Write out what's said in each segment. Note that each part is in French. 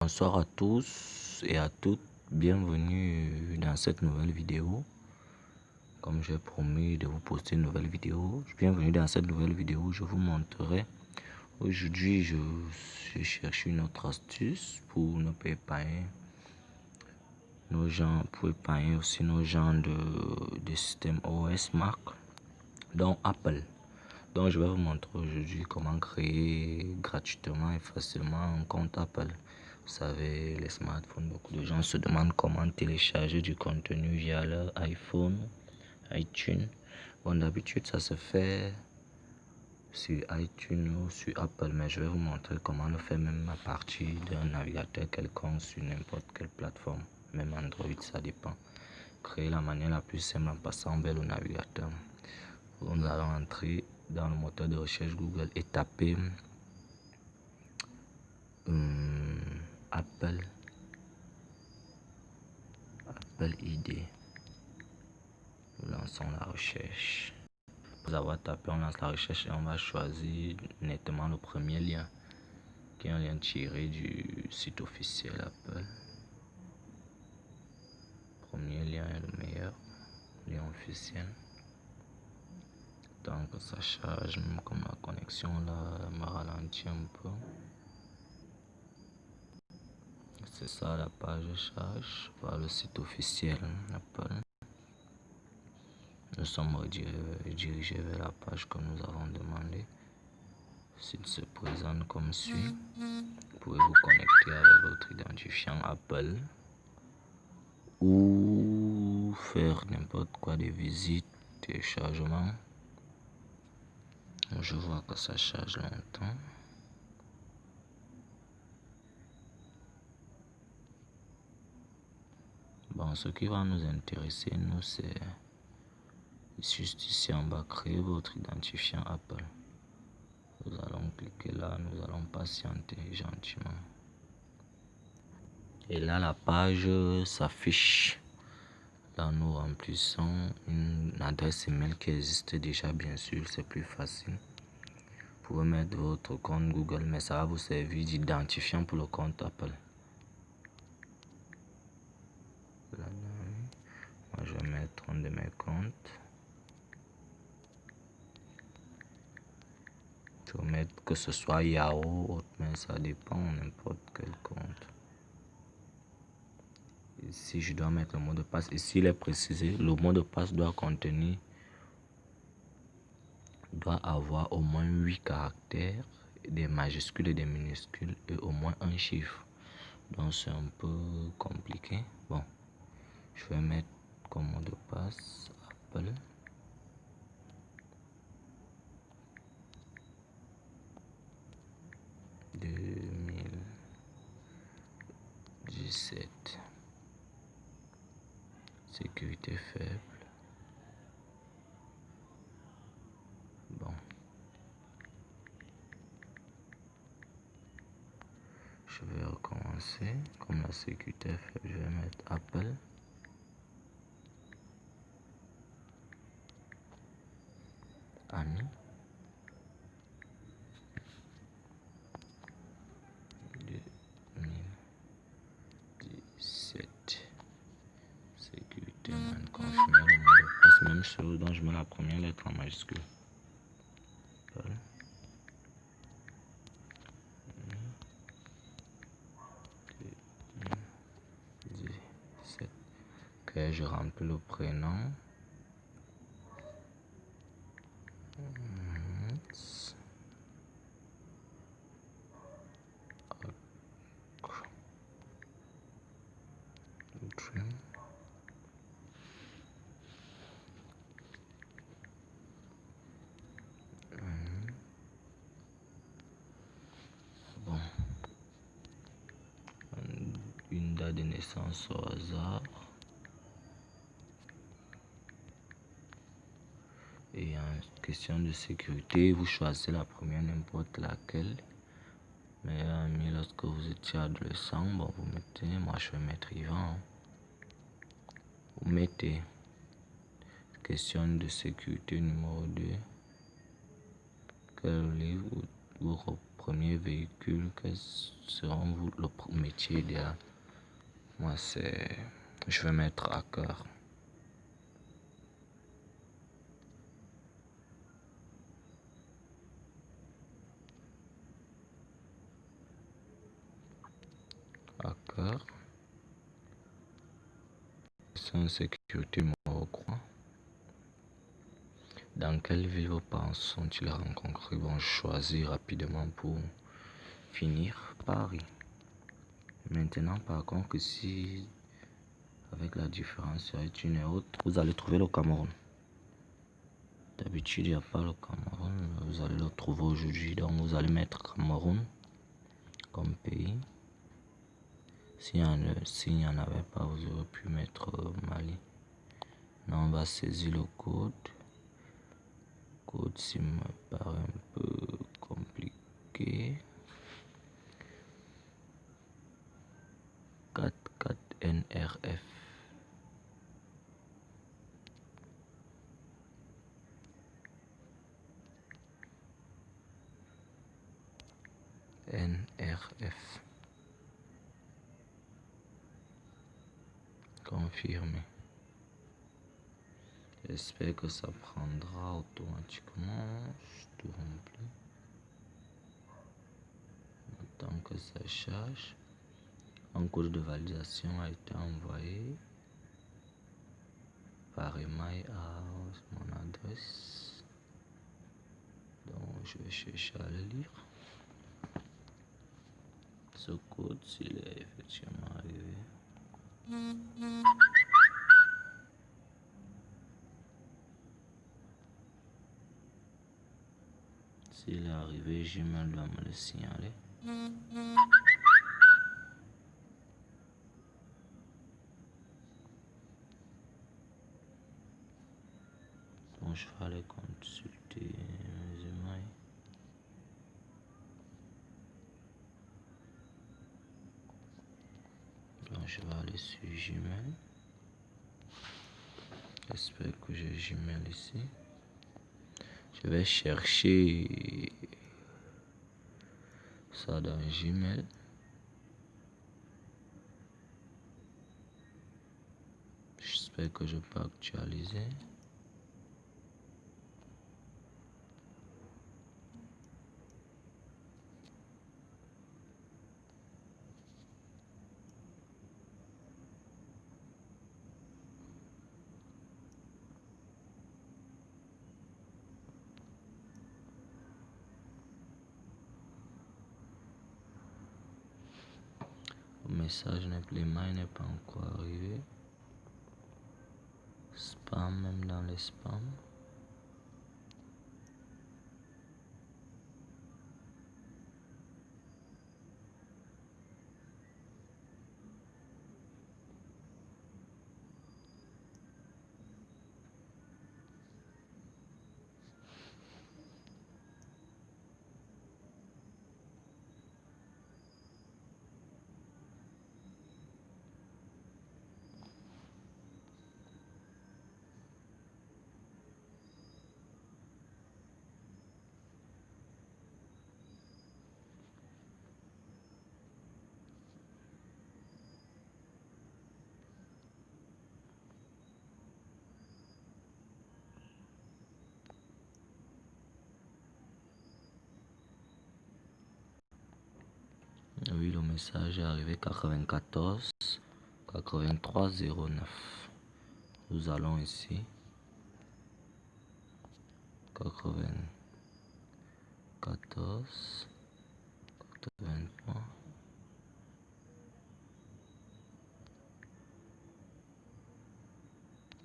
Bonsoir à tous et à toutes, bienvenue dans cette nouvelle vidéo. Comme j'ai promis de vous poster une nouvelle vidéo, bienvenue dans cette nouvelle vidéo, je vous montrerai. Aujourd'hui, je cherche une autre astuce pour ne pas épargner nos gens, pour épargner aussi nos gens de système OS Mac, donc Apple. Donc je vais vous montrer aujourd'hui comment créer gratuitement et facilement un compte Apple. Vous savez, les smartphones, beaucoup de gens se demandent comment télécharger du contenu via leur iPhone, iTunes. Bon, d'habitude, ça se fait sur iTunes ou sur Apple, mais je vais vous montrer comment le faire même à partir d'un navigateur quelconque sur n'importe quelle plateforme, même Android, ça dépend. Créer la manière la plus simple en passant vers le navigateur. Nous allons entrer dans le moteur de recherche Google et taper Apple ID. Nous lançons la recherche. Après avoir tapé, on lance la recherche et on va choisir nettement le premier lien, qui est un lien tiré du site officiel Apple. Le premier lien est le meilleur, lien officiel. Tant que ça charge, même comme la connexion là me ralentit un peu. C'est ça, la page charge par le site officiel Apple. Nous sommes redirigés vers la page que nous avons demandé. Le site se présente comme suit. Vous pouvez vous connecter avec votre identifiant Apple ou faire n'importe quoi de visite, téléchargement. Je vois que ça charge longtemps. Bon, ce qui va nous intéresser, nous, c'est juste ici en bas, créer votre identifiant Apple. Nous allons cliquer là, nous allons patienter gentiment. Et là, la page s'affiche. Là, nous remplissons une adresse email qui existe déjà, bien sûr, c'est plus facile. Vous pouvez mettre votre compte Google, mais ça va vous servir d'identifiant pour le compte Apple. Là, moi, je vais mettre un de mes comptes. Je vais mettre que ce soit Yahoo, mais ça dépend, n'importe quel compte. Ici, je dois mettre le mot de passe. Ici, il est précisé, le mot de passe doit avoir au moins 8 caractères, des majuscules et des minuscules, et au moins un chiffre. Donc, c'est un peu compliqué. Bon, je vais mettre comme mot de passe Apple. « 2017. Sécurité faible. » Bon. Je vais recommencer. Comme la sécurité est faible, je vais mettre Apple. Ami. 2017. Sécurité, confirmer le mot de passe. Même chose, donc je mets la première lettre en majuscule. Apple. 2017. Ok, je remplis le prénom. Bon. Une date de naissance au hasard. Et en question de sécurité, vous choisissez la première, n'importe laquelle. Mais lorsque vous étiez adolescent, bon, vous mettez, moi je vais mettre Yvan. Vous mettez question de sécurité numéro 2. Quel livre vous reprenez premier véhicule, quel sera le métier idéal? Moi, je vais mettre hacker. Hacker. Sans sécurité numéro 3. Dans quelle ville vos parents sont-ils rencontrés? Bon, je choisis rapidement pour finir Paris. Maintenant, par contre, si avec la différence est une et autre, vous allez trouver le Cameroun. D'habitude, il n'y a pas le Cameroun, vous allez le trouver aujourd'hui. Donc, vous allez mettre Cameroun comme pays. S'il n'y en avait pas, vous aurez pu mettre Mali. Là, on va saisir le code. Code, ça me paraît un peu compliqué. 44NRF. NRF. Confirmé. J'espère que ça prendra automatiquement. Je tout remplis. Tant que ça charge. Un code de validation a été envoyé par email à mon adresse. Donc je vais chercher à le lire. Ce code, s'il est effectivement arrivé. S'il est arrivé, Gmail doit me le signaler. Donc je vais aller consulter mes emails. Donc je vais aller sur Gmail. J'espère que j'ai Gmail ici. Je vais chercher ça dans Gmail. J'espère que je peux actualiser. Le message l'email n'est pas encore arrivé. Spam, même dans les spams. Oui, le message est arrivé 94 83 09. Nous allons ici. 94 83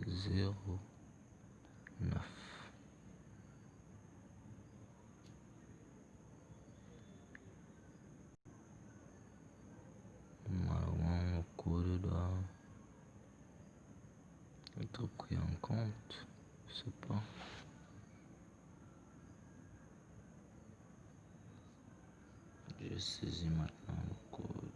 09. Normalement, le code doit être pris en compte. Je sais pas. Je saisis maintenant le code.